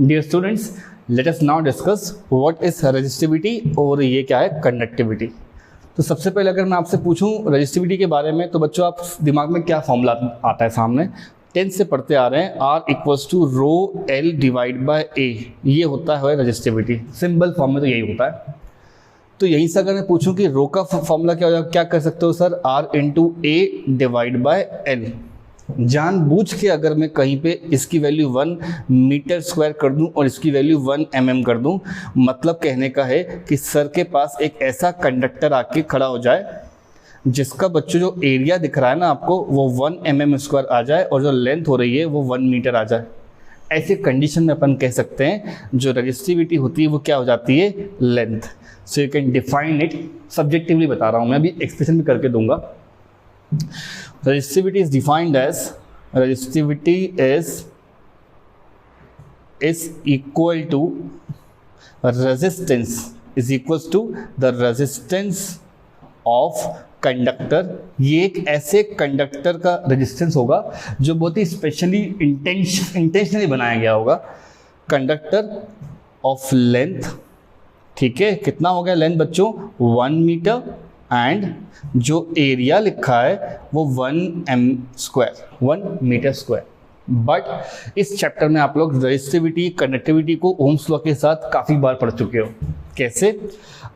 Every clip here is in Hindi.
Dear students, let us now discuss what is resistivity और ये क्या है कंडक्टिविटी। तो सबसे पहले अगर मैं आपसे पूछूं रेजिस्टिविटी के बारे में तो बच्चों आप दिमाग में क्या फॉर्मूला आता है सामने, 10th से पढ़ते आ रहे हैं, R equals to rho l divide by a, ये होता है रेजिस्टिविटी। सिंपल फॉर्म में तो यही होता है। तो यहीं से अगर मैं पूछूं कि रो का फॉर्मूला क्या हो जाएगा, क्या कर सकते हो sir, R into A divide by L. जानबूझ के अगर मैं कहीं पे इसकी वैल्यू 1 मीटर स्क्वायर कर दूं और इसकी वैल्यू 1 mm कर दूं, मतलब कहने का है कि सर के पास एक ऐसा कंडक्टर आके खड़ा हो जाए जिसका बच्चों जो एरिया दिख रहा है ना आपको वो 1 mm स्क्वायर आ जाए और जो लेंथ हो रही है वो 1 मीटर आ जाए। ऐसे कंडीशन में अपन कह सकते हैं जो रेजिस्टिविटी होती है वो क्या हो जाती है, length. So you can define it, subjectively बता रहा हूँ मैं, अभी एक्सप्रेशन भी करके दूंगा। Resistivity is defined as resistivity is equal to resistance is equals to the resistance of conductor. ये एक ऐसे कंडक्टर का रेजिस्टेंस होगा जो बहुत ही स्पेशली इंटेंशनली बनाया गया होगा। कंडक्टर ऑफ लेंथ, ठीक है, कितना हो गया लेंथ बच्चों, 1 मीटर, एंड जो एरिया लिखा है वो 1 मीटर स्क्वायर। बट इस चैप्टर में आप लोग रेजिस्टिविटी कंडक्टिविटी को ओम्स लॉ के साथ काफ़ी बार पढ़ चुके हो। कैसे,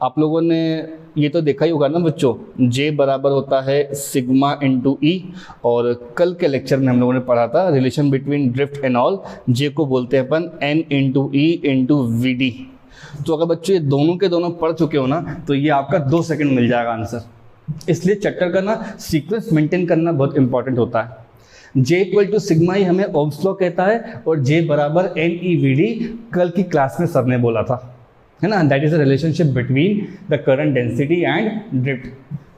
आप लोगों ने ये तो देखा ही होगा ना बच्चों, J बराबर होता है सिग्मा इंटू ई, और कल के लेक्चर में हम लोगों ने पढ़ा था relation between drift and all, J को बोलते हैं अपन N into e into v d. तो अगर बच्चों ये दोनों के दोनों पढ़ चुके हो ना तो ये आपका 2 सेकंड मिल जाएगा आंसर। इसलिए चैप्टर का ना सीक्वेंस मेंटेन करना बहुत इंपॉर्टेंट होता है। J इक्वल टू सिग्मा ही हमें ओम्स लॉ कहता है और J बराबर NEVD कल की क्लास में सर ने बोला था, है ना, that is a relationship between the current density and drift.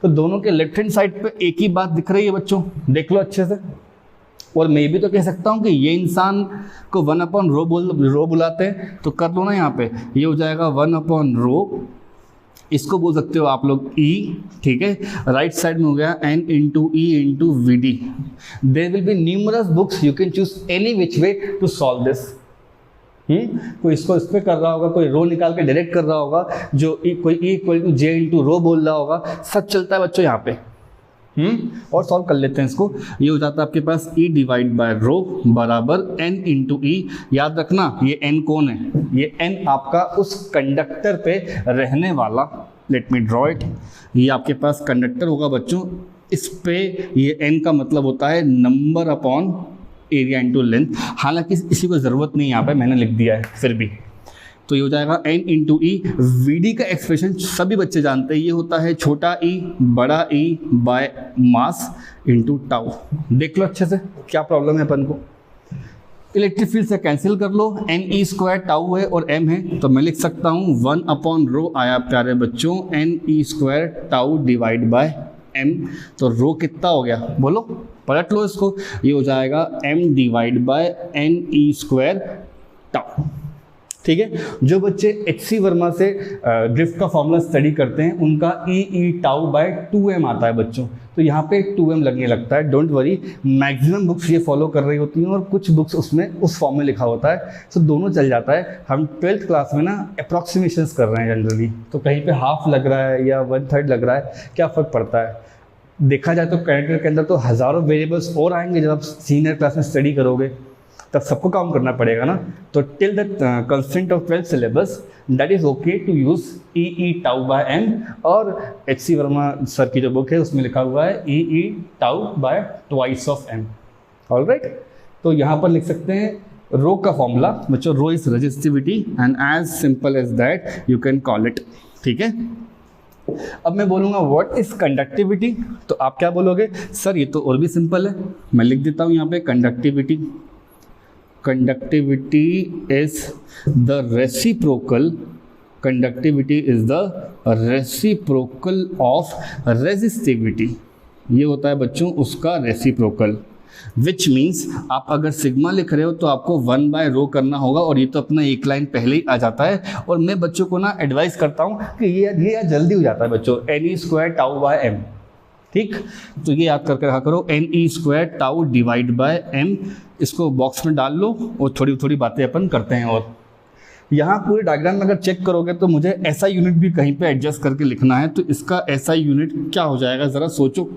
तो दोनों के लेफ्ट हैंड साइड पे एक ही बात दिख रही है बच्चों, देख लो अच्छे से। और मैं भी तो कह सकता हूँ कि ये इंसान को 1/रो बुलाते हैं, तो कर लो ना, यहाँ पे ये हो जाएगा 1/रो, इसको बोल सकते हो आप लोग E, ठीक है। राइट साइड में हो गया N into e into v d. There will be numerous books, you can choose any which way to solve this. कोई इसको इस पर कर रहा होगा, कोई रो निकाल के डायरेक्ट कर रहा होगा, जो कोई E equal to j into rho बोल रहा होगा, सब चलता है बच्चों यहाँ पे। और सॉल्व कर लेते हैं इसको। ये हो जाता है आपके पास E डिवाइड बाय रो बराबर N इंटू ई। याद रखना ये N कौन है, ये N आपका उस कंडक्टर पे रहने वाला, लेट मी ड्रॉ इट, ये आपके पास कंडक्टर होगा बच्चों, इस पे ये N का मतलब होता है number upon area into length. हालांकि इसी को ज़रूरत नहीं, यहाँ पे मैंने लिख दिया है फिर भी। तो ये हो जाएगा N इंटू ई। वी का एक्सप्रेशन सभी बच्चे जानते हैं, ये होता है छोटा e बड़ा E by mass into tau. देख लो अच्छे से क्या प्रॉब्लम है अपन को। इलेक्ट्रिक फील्ड से कैंसिल कर लो, NE² टाउ है और m है, तो मैं लिख सकता हूँ 1/रो आया प्यारे बच्चों NE² tau divide by m। तो रो कितना हो गया बोलो, पलट लो इसको, ये हो जाएगा m divide by NE² tau. ठीक है, जो बच्चे HC वर्मा से ड्रिफ्ट का फॉर्मूला स्टडी करते हैं उनका E टाउ बाय 2m आता है बच्चों, तो यहाँ पे 2m लगने लगता है। डोंट वरी, मैक्सिमम बुक्स ये फॉलो कर रही होती हैं और कुछ बुक्स उसमें उस फॉर्म में लिखा होता है, तो दोनों चल जाता है। हम 12th क्लास में ना अप्रॉक्सीमेशंस कर रहे हैं जनरली, तो कहीं पे हाफ लग रहा है या 1/3 लग रहा है, क्या फ़र्क पड़ता है। देखा जाए तो कैरेक्टर के अंदर तो हज़ारों वेरिएबल्स और आएंगे जब आप सीनियर क्लास में स्टडी करोगे, तब सबको काम करना पड़ेगा ना। तो till the constraint of 12th syllabus that is okay to use E tau by m, और HC वर्मा सर की जो बुक है उसमें लिखा हुआ है E tau by twice of m। Alright, तो यहाँ पर लिख सकते हैं रो का फॉर्मूला बच्चों, rho is resistivity and as simple as that you can call it. ठीक है, अब मैं बोलूँगा व्हाट इज कंडक्टिविटी, तो आप क्या बोलोगे सर, ये तो और भी सिंपल है। मैं लिख देता हूँ यहाँ पे conductivity is the reciprocal of resistivity। ये होता है बच्चों उसका रेसिप्रोकल, विच मीन्स आप अगर सिग्मा लिख रहे हो तो आपको 1/रो करना होगा, और ये तो अपना एक लाइन पहले ही आ जाता है। और मैं बच्चों को ना एडवाइस करता हूँ कि ये जल्दी हो जाता है बच्चों, NE² टाउ बाय m। ठीक, तो ये याद करके रखा करो, NE² tau divide by m। इसको बॉक्स में डाल लो और थोड़ी थोड़ी बातें अपन करते हैं। और यहाँ पूरे डायग्राम में अगर चेक करोगे तो मुझे एसआई यूनिट भी कहीं पे एडजस्ट करके लिखना है, तो इसका एसआई यूनिट क्या हो जाएगा ज़रा सोचो।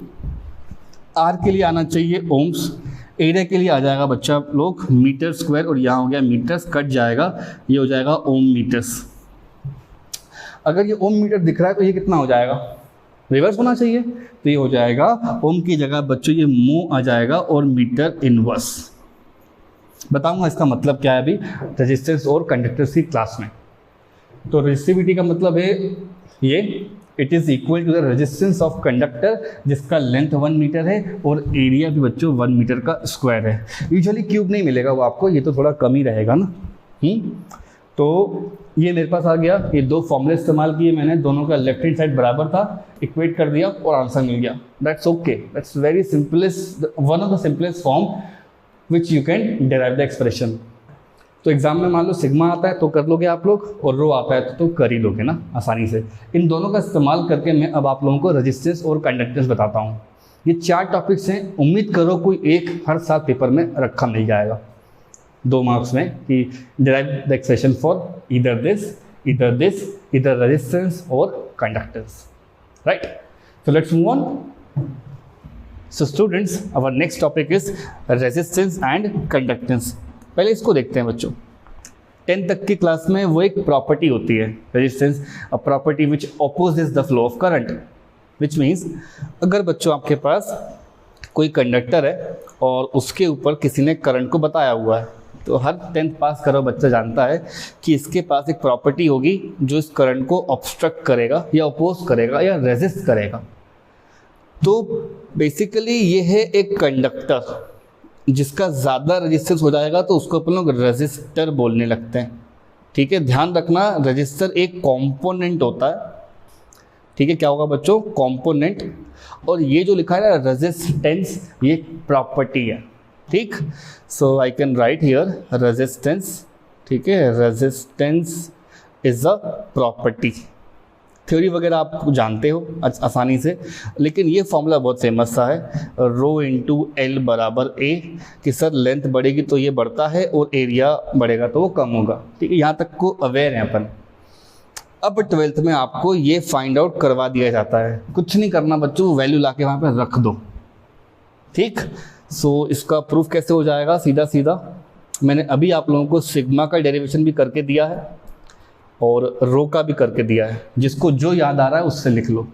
आर के लिए आना चाहिए ओम्स, एरिया के लिए आ जाएगा बच्चा लोग मीटर स्क्वायर, और यहाँ हो गया मीटर्स, कट जाएगा, ये हो जाएगा ओम मीटर्स। अगर ये ओम मीटर दिख रहा है तो ये कितना हो जाएगा, रिवर्स होना चाहिए, तो ये हो जाएगा ओम की जगह बच्चों ये मो आ जाएगा और मीटर इनवर्स। बताऊंगा इसका मतलब क्या है अभी रेजिस्टेंस और कंडक्टर्स की क्लास में। तो रेजिस्टिविटी का मतलब है ये, it is equal to the resistance of conductor जिसका लेंथ 1 मीटर है और एरिया भी बच्चों 1 मीटर का स्क्वायर है। यूजुअली क्यूब नहीं मिलेगा वो आपको, ये तो थोड़ा कम ही रहेगा ना। तो ये मेरे पास आ गया, ये दो फॉर्मूले इस्तेमाल किए मैंने, दोनों का लेफ्ट हैंड साइड बराबर था, इक्वेट कर दिया और आंसर मिल गया। That's okay, that's very simplest, one of the simplest form which you can derive the expression. तो एग्जाम में मान लो सिग्मा आता है तो कर लोगे आप लोग, और रो आता है तो कर ही लोगे ना आसानी से। इन दोनों का इस्तेमाल करके मैं अब आप लोगों को रेजिस्टेंस और कंडक्टेंस बताता हूँ। ये 4 टॉपिक्स हैं, उम्मीद करो कोई एक हर साल पेपर में रखा मिल जाएगा 2 मार्क्स में, कि derive the expression for either this, either resistance और conductance, right. So let's move on. So students, our next topic is resistance and conductance। पहले इसको देखते हैं बच्चों। 10th तक की क्लास में वो एक प्रॉपर्टी होती है resistance, a property which opposes the flow of current, which means अगर बच्चों आपके पास कोई कंडक्टर है और उसके ऊपर किसी ने करंट को बताया हुआ है, तो हर 10th पास करो बच्चा जानता है कि इसके पास एक प्रॉपर्टी होगी जो इस करंट को ऑब्स्ट्रक्ट करेगा या अपोज करेगा या रेजिस्ट करेगा। तो बेसिकली ये है एक कंडक्टर जिसका ज़्यादा रेजिस्टेंस हो जाएगा तो उसको अपन लोग रेजिस्टर बोलने लगते हैं। ठीक है, ध्यान रखना रेजिस्टर एक कंपोनेंट होता है। ठीक है, क्या होगा बच्चों, कंपोनेंट। और ये जो लिखा है ना रेजिस्टेंस, ये प्रॉपर्टी है। ठीक, so I can write here resistance. ठीक है, resistance is a property. Theory वगैरह आप जानते हो आसानी से, लेकिन ये फॉर्मूला बहुत फेमस सा है, रो इंटू एल बराबर ए, कि सर लेंथ बढ़ेगी तो ये बढ़ता है और एरिया बढ़ेगा तो वो कम होगा। ठीक है, यहाँ तक को अवेयर हैं अपन। अब 12th में आपको ये फाइंड आउट करवा दिया जाता है, कुछ नहीं करना बच्चों, वैल्यू ला के वहाँ पर रख दो। ठीक, सो इसका प्रूफ कैसे हो जाएगा, सीधा सीधा मैंने अभी आप लोगों को सिग्मा का डेरिवेशन भी करके दिया है और रो का भी करके दिया है, जिसको जो याद आ रहा है उससे लिख लो।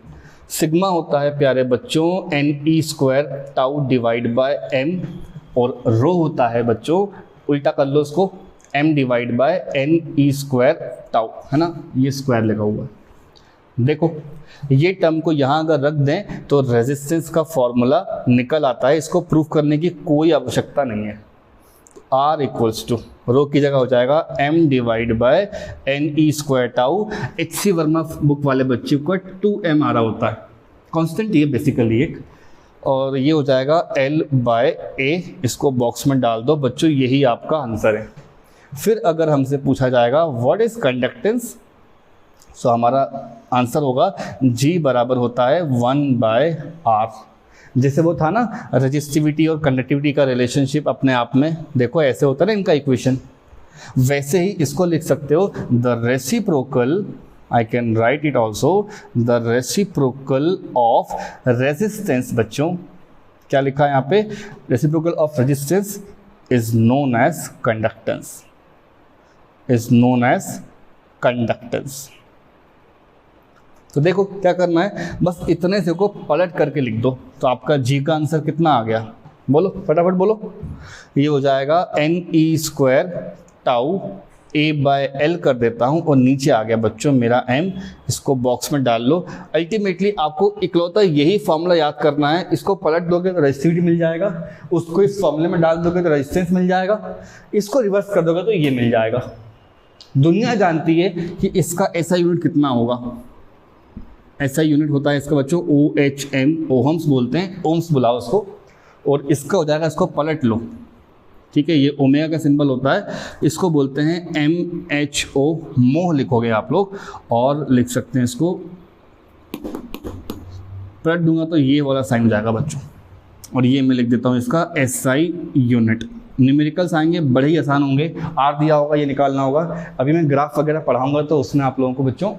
सिग्मा होता है प्यारे बच्चों NE square tau divide by M, और रो होता है बच्चों, उल्टा कर लो इसको, M divide by NE square tau, है ना, ये स्क्वायर लगा हुआ है। देखो ये टर्म को यहाँ अगर रख दें तो रेजिस्टेंस का फॉर्मूला निकल आता है, इसको प्रूफ करने की कोई आवश्यकता नहीं है। R इक्वल्स टू रो की जगह हो जाएगा M divide by NE square tau. HC Verma book वाले बच्चे को 2M आ रहा होता है, कांस्टेंट ये बेसिकली एक, और ये हो जाएगा L बाय A। इसको बॉक्स में डाल दो बच्चों, यही आपका आंसर है। फिर अगर हमसे पूछा जाएगा व्हाट इज कंडक्टेंस, सो हमारा आंसर होगा G बराबर होता है 1/R। जैसे वो था ना रेजिस्टिविटी और कंडक्टिविटी का रिलेशनशिप अपने आप में, देखो ऐसे होता है ना इनका इक्वेशन, वैसे ही इसको लिख सकते हो the reciprocal, I can write it also, the reciprocal of resistance. बच्चों क्या लिखा है यहाँ पे, reciprocal of resistance is known as conductance, is known as conductance. तो देखो क्या करना है, बस इतने से को पलट करके लिख दो, तो आपका जी का आंसर कितना आ गया, बोलो फटाफट बोलो। ये हो जाएगा NE स्क्वायर टाउ A/L कर देता हूँ, और नीचे आ गया बच्चों मेरा M, इसको बॉक्स में डाल लो। अल्टीमेटली आपको इकलौता यही फॉर्मूला याद करना है, इसको पलट दोगे तो रेजिस्टिविटी मिल जाएगा, उसको इस फॉर्मूले में डाल दोगे तो रेजिस्टेंस मिल जाएगा, इसको रिवर्स कर दोगे तो ये मिल जाएगा। दुनिया जानती है कि इसका ऐसा यूनिट कितना होगा, ऐसा यूनिट होता है इसका बच्चों OHM, ओहम्स बोलते हैं, ओम्स बुलाओ उसको, और इसका हो जाएगा, इसको पलट लो। ठीक है, ये ओमेगा का सिंबल होता है, इसको बोलते हैं MHO, मोह लिखोगे आप लोग, और लिख सकते हैं इसको, पलट दूंगा तो ये वाला साइन हो जाएगा बच्चों, और ये मैं लिख देता हूँ इसका SI यूनिट। न्यूमेरिकल्स आएंगे बड़े ही आसान होंगे, आर दिया होगा, ये निकालना होगा। अभी मैं ग्राफ वगैरह पढ़ाऊंगा तो उसमें आप लोगों को बच्चों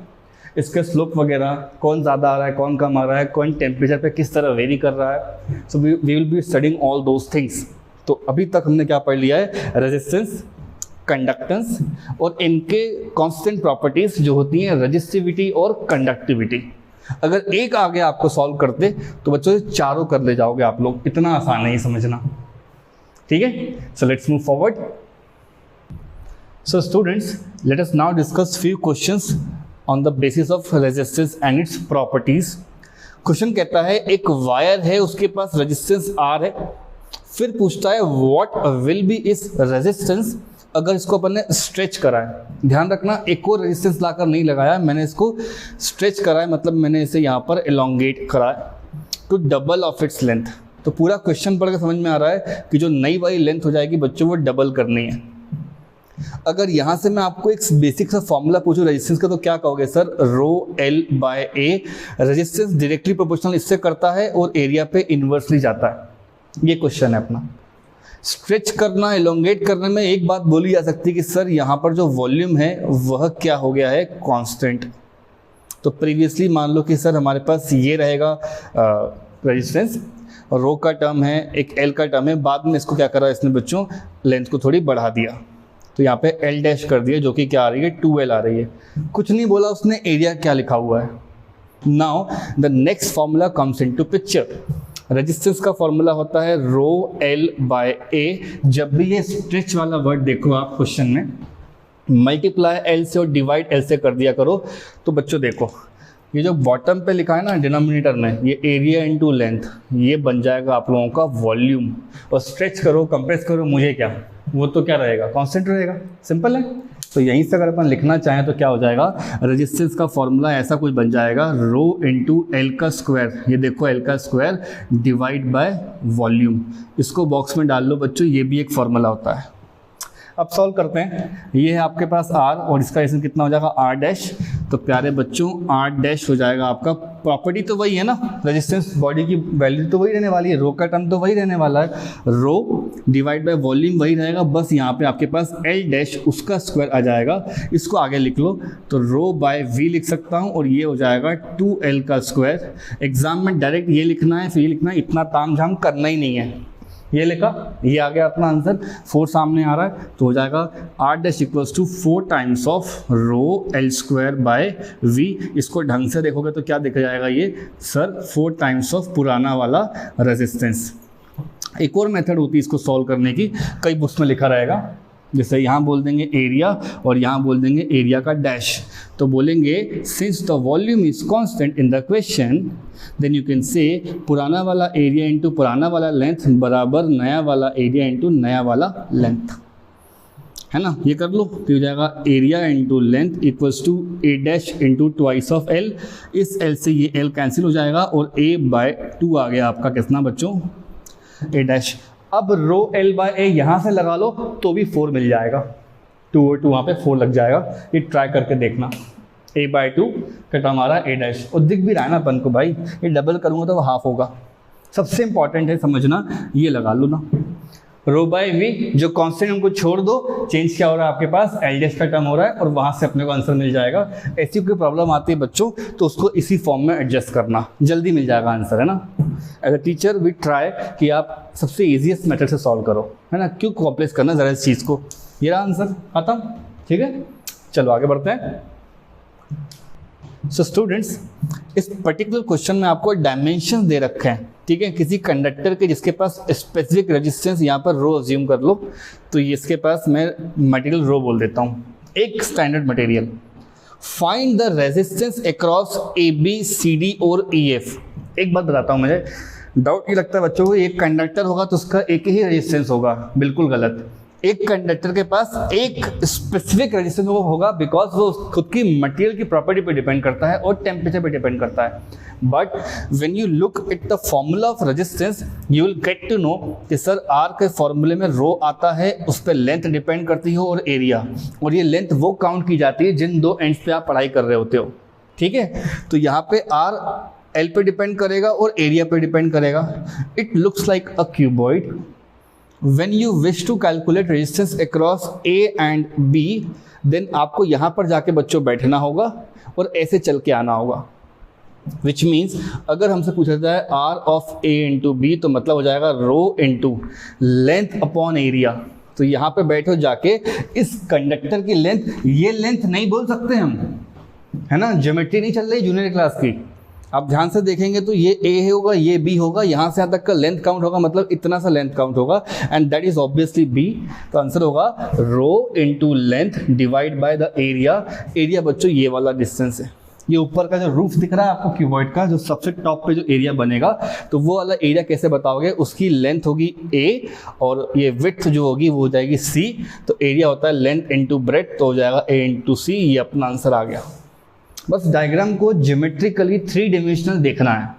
इसके स्लोप वगैरह, कौन ज़्यादा आ रहा है कौन कम आ रहा है, कौन टेम्परेचर पे किस तरह वेरी कर रहा है, so we will be studying all those things. तो अभी तक हमने क्या पढ़ लिया है, रेजिस्टेंस, कंडक्टेंस और इनके कांस्टेंट प्रॉपर्टीज जो होती हैं रेजिस्टिविटी और कंडक्टिविटी। अगर एक आगे आपको सॉल्व करते तो बच्चों चारों कर ले जाओगे आप लोग, इतना आसान है ये समझना, ठीक है। सो let's move forward. So students, let us now discuss few questions on the basis of resistance and its properties. Question कहता है एक वायर है, उसके पास रेजिस्टेंस आर है, फिर पूछता है व्हाट विल बी इस रेजिस्टेंस अगर इसको अपन ने स्ट्रेच करा है। ध्यान रखना, एक और रेजिस्टेंस लाकर नहीं लगाया, मैंने इसको स्ट्रेच करा है, मतलब मैंने इसे यहाँ पर एलोंगेट करा है to double of its length. तो पूरा क्वेश्चन पढ़ के समझ में आ रहा है कि जो नई वाली लेंथ हो जाएगी बच्चों वो डबल करनी है। अगर यहाँ से मैं आपको एक बेसिक सा फॉर्मूला पूछूं रेजिस्टेंस का तो क्या कहोगे sir, row L by A. Resistance directly proportional इससे करता है और एरिया पे इन्वर्सली जाता है, ये क्वेश्चन है अपना। स्ट्रेच करना, एलोंगेट करने में एक बात बोली जा सकती है कि सर यहाँ पर जो वॉल्यूम है वह क्या हो गया है, कांस्टेंट। तो प्रीवियसली मान लो कि सर हमारे पास ये रहेगा रेजिस्टेंस, रो का टर्म है, एक एल का टर्म है, बाद में इसको क्या करा इसने बच्चों, लेंथ को थोड़ी बढ़ा दिया, तो यहाँ पे एल डैश कर दिया जो कि क्या आ रही है, 2L आ रही है। कुछ नहीं बोला उसने, एरिया क्या लिखा हुआ है। Now the next formula comes into picture. Resistance का फॉर्मूला होता है रो एल बाय ए। जब भी ये स्ट्रेच वाला वर्ड देखो आप क्वेश्चन में, मल्टीप्लाई एल से और डिवाइड एल से कर दिया करो। तो बच्चों देखो, ये जो बॉटम पे लिखा है ना डिनोमिनेटर में, ये एरिया इनटू लेंथ, ये बन जाएगा आप लोगों का वॉल्यूम। और स्ट्रेच करो, कंप्रेस करो, मुझे क्या, वो तो क्या रहेगा, कांस्टेंट रहेगा। सिंपल है। तो यहीं से अगर अपन लिखना चाहें तो क्या हो जाएगा, रेजिस्टेंस का फॉर्मूला ऐसा कुछ बन जाएगा, रो इंटू एल का स्क्वायर, ये देखो एल का स्क्वायर डिवाइड बाय वॉल्यूम। इसको बॉक्स में डाल लो बच्चों, ये भी एक फॉर्मूला होता है। अब सॉल्व करते हैं। ये है आपके पास आर और इसका इसमें कितना हो जाएगा, आर डैश। तो प्यारे बच्चों आर डैश हो जाएगा आपका, प्रॉपर्टी तो वही है ना, रेजिस्टेंस बॉडी की वैल्यू तो वही रहने वाली है, रो का टर्म तो वही रहने वाला है, रो डिवाइड बाय वॉल्यूम वही रहेगा, बस यहाँ पे आपके पास एल डैश उसका स्क्वायर आ जाएगा। इसको आगे लिख लो तो रो बाय वी लिख सकता हूँ और ये हो जाएगा 2L का स्क्वायर। एग्जाम में डायरेक्ट ये लिखना है, फिर ये लिखना है, इतना ताम झाम करना ही नहीं है। ये लिखा, ये आ गया अपना आंसर, 4 सामने आ रहा है, तो हो जाएगा R dash equals to 4 times of rho L square by V. इसको ढंग से देखोगे तो क्या दिख जाएगा ये सर, 4 टाइम्स ऑफ पुराना वाला रेजिस्टेंस। एक और मेथड होती है इसको सॉल्व करने की, कई बुक्स में लिखा रहेगा, जैसे यहाँ बोल देंगे एरिया और यहाँ बोल देंगे एरिया का डैश। तो बोलेंगे since the volume is constant in the question, then you can say पुराना वाला एरिया इंटू पुराना वाला लेंथ बराबर नया वाला एरिया इंटू नया वाला लेंथ, है ना। ये कर लो तो हो जाएगा area into length equals to A dash into twice of L. इस एल से ये एल कैंसिल हो जाएगा और ए बाय 2 आ गया आपका कितना बच्चों, ए डैश। अब रो एल बाय ए यहाँ से लगा लो तो भी 4 मिल जाएगा, 2 और 2 वहाँ पे 4 लग जाएगा। ये ट्राई करके देखना, ए बाय 2 कटा हमारा ए डैश, और दिख भी रहा है ना अपन को भाई, ये डबल करूँगा तो वो हाफ होगा। सबसे इंपॉर्टेंट है समझना, ये लगा लो ना, रो बाय वी जो कांस्टेंट हमको छोड़ दो, चेंज क्या हो रहा है आपके पास, एल डैश का टर्म हो रहा है और वहाँ से अपने को आंसर मिल जाएगा। ऐसी कोई प्रॉब्लम आती है बच्चों तो उसको इसी फॉर्म में एडजस्ट करना, जल्दी मिल जाएगा आंसर, है ना। As a teacher we try कि आप सबसे ईजीएस्ट मेथड से सॉल्व करो, है ना, क्यों कॉम्प्लेक्स करना ज़रा इस चीज़ को। ये रहा आंसर खत्म, ठीक है। चलो आगे बढ़ते हैं। सो स्टूडेंट्स, इस पर्टिकुलर क्वेश्चन में आपको डायमेंशन दे रखे हैं, ठीक है, किसी कंडक्टर के जिसके पास स्पेसिफिक रेजिस्टेंस यहाँ पर रो अज्यूम कर लो, तो इसके पास मैं मटेरियल रो बोल देता हूँ, एक standard material. Find the resistance across A B C D और ई एफ। एक बात बताता हूँ, मुझे डाउट ये लगता है बच्चों को, एक कंडक्टर होगा तो उसका एक ही रेजिस्टेंस होगा, बिल्कुल गलत। एक कंडक्टर के पास एक स्पेसिफिक रेजिस्टेंस होगा, बिकॉज वो खुद की मटेरियल की प्रॉपर्टी पे डिपेंड करता है और टेम्परेचर पे डिपेंड करता है। But when you look at the formula of resistance you will get to know कि सर आर के फॉर्मूले में रो आता है, उस पर लेंथ डिपेंड करती है और एरिया, और ये लेंथ वो काउंट की जाती है जिन 2 एंड्स पे आप पढ़ाई कर रहे होते हो, ठीक है। तो यहाँ पे आर एल पे डिपेंड करेगा और एरिया पे डिपेंड करेगा। It looks like a cuboid when you wish to calculate resistance across A and B, then आपको यहाँ पर जाके बच्चों बैठना होगा और ऐसे चल के आना होगा। विच मीन्स अगर हमसे पूछा जाए R of A into B, तो मतलब हो जाएगा rho into length upon area. तो यहाँ पे बैठो जाके, इस कंडक्टर की लेंथ, ये लेंथ नहीं बोल सकते हम, है ना, ज्योमेट्री नहीं चल रही जूनियर क्लास की। आप ध्यान से देखेंगे तो ये ए होगा, ये बी होगा, यहाँ से यहाँ तक का लेंथ काउंट होगा, मतलब इतना सा लेंथ काउंट होगा, and that is obviously B. तो आंसर होगा rho into length divide by the area. Area बच्चों ये वाला डिस्टेंस है, ये ऊपर का जो रूफ दिख रहा है आपको क्यूबॉइड का, जो सबसे टॉप पे जो एरिया बनेगा, तो वो वाला एरिया कैसे बताओगे, उसकी लेंथ होगी ए और ये विड्थ जो होगी वो हो जाएगी सी। तो एरिया होता है लेंथ इंटू ब्रेड्थ, तो हो जाएगा ए इंटू सी। ये अपना आंसर आ गया। बस डायग्राम को ज्योमेट्रिकली 3 डायमेंशनल देखना है।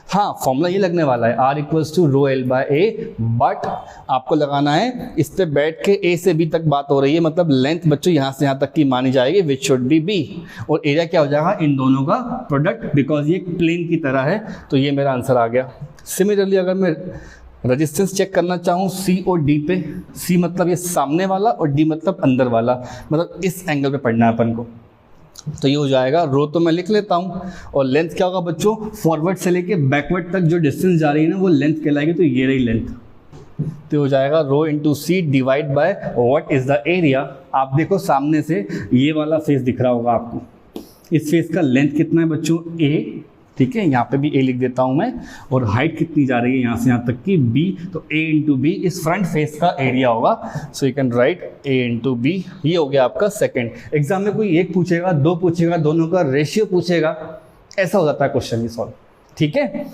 हाँ, फॉर्मूला ये लगने वाला है R equals to rho L by A, but आपको लगाना है इस पे बैठ के ए से बी तक बात हो रही है, मतलब लेंथ बच्चों यहाँ से यहाँ तक की मानी जाएगी, विच शुड बी बी, और एरिया क्या हो जाएगा इन दोनों का प्रोडक्ट, बिकॉज ये एक प्लेन की तरह है। तो ये मेरा आंसर आ गया। सिमिलरली अगर मैं रेजिस्टेंस चेक करना चाहूँ सी और डी पे, सी मतलब ये सामने वाला और डी मतलब अंदर वाला, मतलब इस एंगल पे पढ़ना है अपन को, तो ये हो जाएगा रो, तो मैं लिख लेता हूँ, और लेंथ क्या होगा बच्चों, फॉरवर्ड से लेके बैकवर्ड तक जो डिस्टेंस जा रही है ना वो लेंथ कहलाएगी, तो ये रही लेंथ। तो हो जाएगा rho into C divide by what is the area. आप देखो सामने से ये वाला फेस दिख रहा होगा आपको, इस फेस का लेंथ कितना है बच्चों, ए, ठीक है, यहाँ पे भी ए लिख देता हूँ मैं, और हाइट कितनी जा रही है यहाँ से यहाँ तक की बी, तो ए इंटू बी इस फ्रंट फेस का एरिया होगा। So you can write A into B. ये हो गया आपका सेकंड। एग्जाम में कोई एक पूछेगा, दो पूछेगा, दोनों का रेशियो पूछेगा, ऐसा हो जाता है क्वेश्चन ये सॉल्व, ठीक है।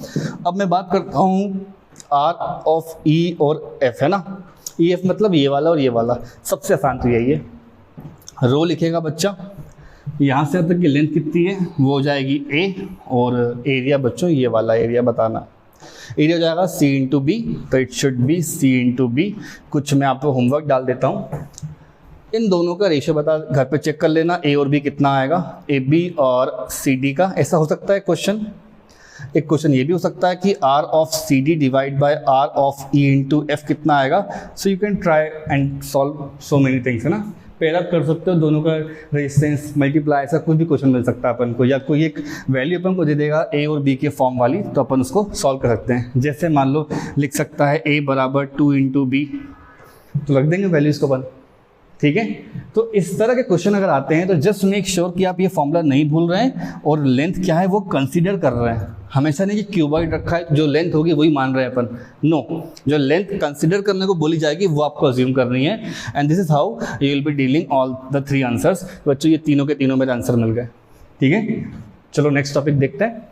अब मैं बात करता हूँ आर ऑफ ई और एफ, है ना। ई एफ मतलब ये वाला और ये वाला, सबसे आसान तो यही है। रो लिखेगा बच्चा, यहाँ से तक की लेंथ कितनी है वो हो जाएगी ए, और एरिया बच्चों ये वाला एरिया बताना, एरिया हो जाएगा सी इंटू बी, तो it should be C into B. कुछ मैं आपको होमवर्क डाल देता हूँ, इन दोनों का रेशियो बता, घर पे चेक कर लेना, ए और बी कितना आएगा, ए बी और सी डी का। ऐसा हो सकता है क्वेश्चन, एक क्वेश्चन ये भी हो सकता है कि R of C D divide by R of E into F कितना आएगा। So you can try and solve so many things, है ना। पेयर अप कर सकते हो दोनों का रेजिस्टेंस, मल्टीप्लाई, ऐसा कुछ भी क्वेश्चन मिल सकता है अपन को, या कोई एक वैल्यू अपन को दे देगा ए और बी के फॉर्म वाली, तो अपन उसको सॉल्व कर सकते हैं। जैसे मान लो लिख सकता है ए बराबर 2 इंटू बी, तो रख देंगे वैल्यूज को अपन, ठीक है। तो इस तरह के क्वेश्चन अगर आते हैं तो जस्ट मेक श्योर कि आप ये फॉर्मूला नहीं भूल रहे हैं और लेंथ क्या है वो कंसीडर कर रहे हैं। हमेशा नहीं कि क्यूबॉइड रखा है जो लेंथ होगी वही मान रहे हैं अपन, नो, जो लेंथ कंसीडर करने को बोली जाएगी वो आपको अज्यूम करनी है। And this is how you will be dealing all the 3 answers. बच्चों ये तीनों के तीनों मेरे आंसर मिल गए, ठीक है। चलो नेक्स्ट टॉपिक देखते हैं।